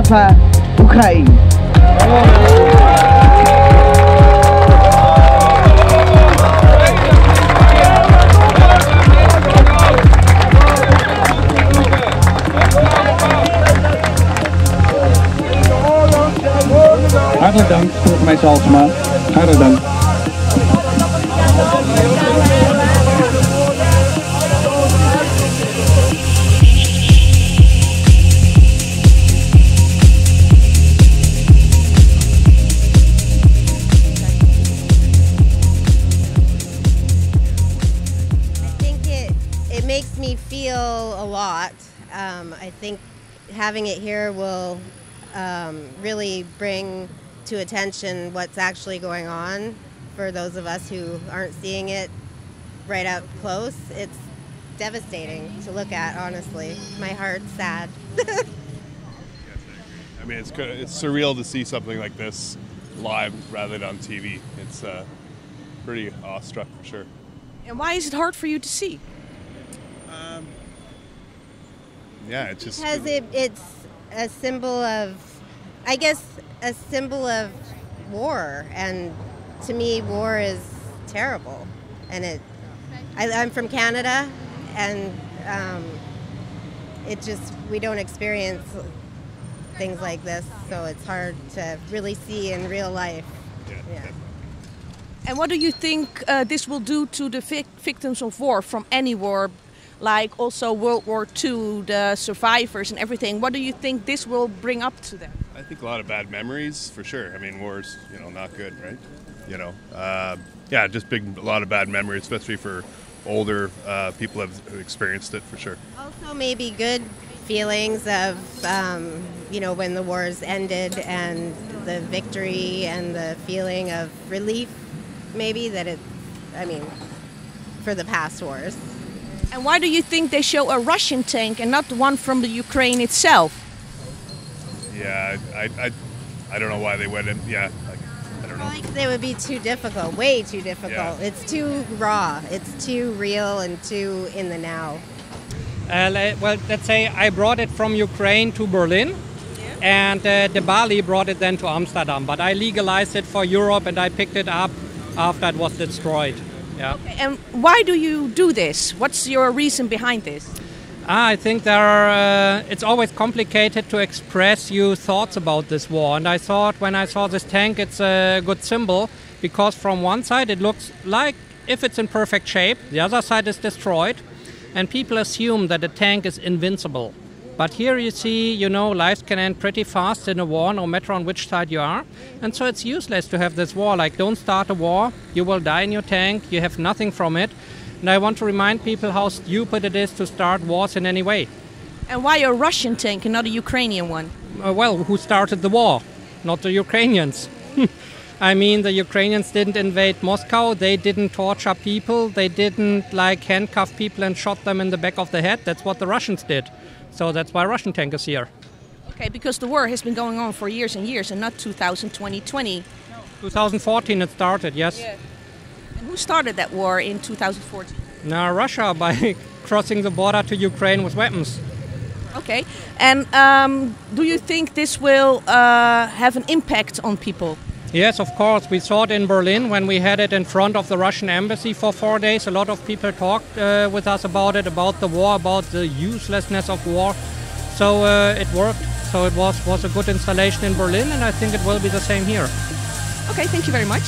Slava Ukraine. Hartelijk dank, burgemeester Halsema. Hartelijk dank. It makes me feel a lot. I think having it here will really bring to attention what's actually going on for those of us who aren't seeing it right up close. It's devastating to look at, honestly. My heart's sad. Yes, I agree. I mean, it's surreal to see something like this live rather than on TV. It's pretty awestruck for sure. And why is it hard for you to see? Yeah, it's just because it's a symbol of, I guess, a symbol of war, and to me, war is terrible. And I'm from Canada, and we don't experience things like this, so it's hard to really see in real life. Yeah. And what do you think this will do to the victims of war from any war, like also World War II, the survivors and everything? What do you think this will bring up to them? I think a lot of bad memories for sure. I mean, war's not good, right? Yeah, just a lot of bad memories, especially for older people who have experienced it for sure. Also, maybe good feelings of when the wars ended and the victory and the feeling of relief, maybe for the past wars. And why do you think they show a Russian tank and not one from the Ukraine itself? Yeah, I don't know why they went in. Yeah, I don't know. I think they would be too difficult, way too difficult. Yeah. It's too raw, it's too real and too in the now. Well, let's say I brought it from Ukraine to Berlin, and the Bali brought it then to Amsterdam. But I legalized it for Europe, and I picked it up after it was destroyed. Yeah. Okay, and why do you do this? What's your reason behind this? I think it's always complicated to express your thoughts about this war. And I thought when I saw this tank, it's a good symbol, because from one side it looks like if it's in perfect shape, the other side is destroyed, and people assume that the tank is invincible. But here you see, lives can end pretty fast in a war, no matter on which side you are. And so it's useless to have this war. Like, don't start a war, you will die in your tank, you have nothing from it. And I want to remind people how stupid it is to start wars in any way. And why a Russian tank and not a Ukrainian one? Well, who started the war? Not the Ukrainians. I mean, the Ukrainians didn't invade Moscow, they didn't torture people, they didn't handcuff people and shot them in the back of the head. That's what the Russians did. So that's why Russian tank is here. Okay, because the war has been going on for years and years and not 2020. 2014 it started, yes. Yeah. And who started that war in 2014? Now, Russia, by crossing the border to Ukraine with weapons. Okay, and do you think this will have an impact on people? Yes, of course. We saw it in Berlin when we had it in front of the Russian embassy for 4 days. A lot of people talked with us about it, about the war, about the uselessness of war. So it worked. So it was a good installation in Berlin, and I think it will be the same here. Okay, thank you very much.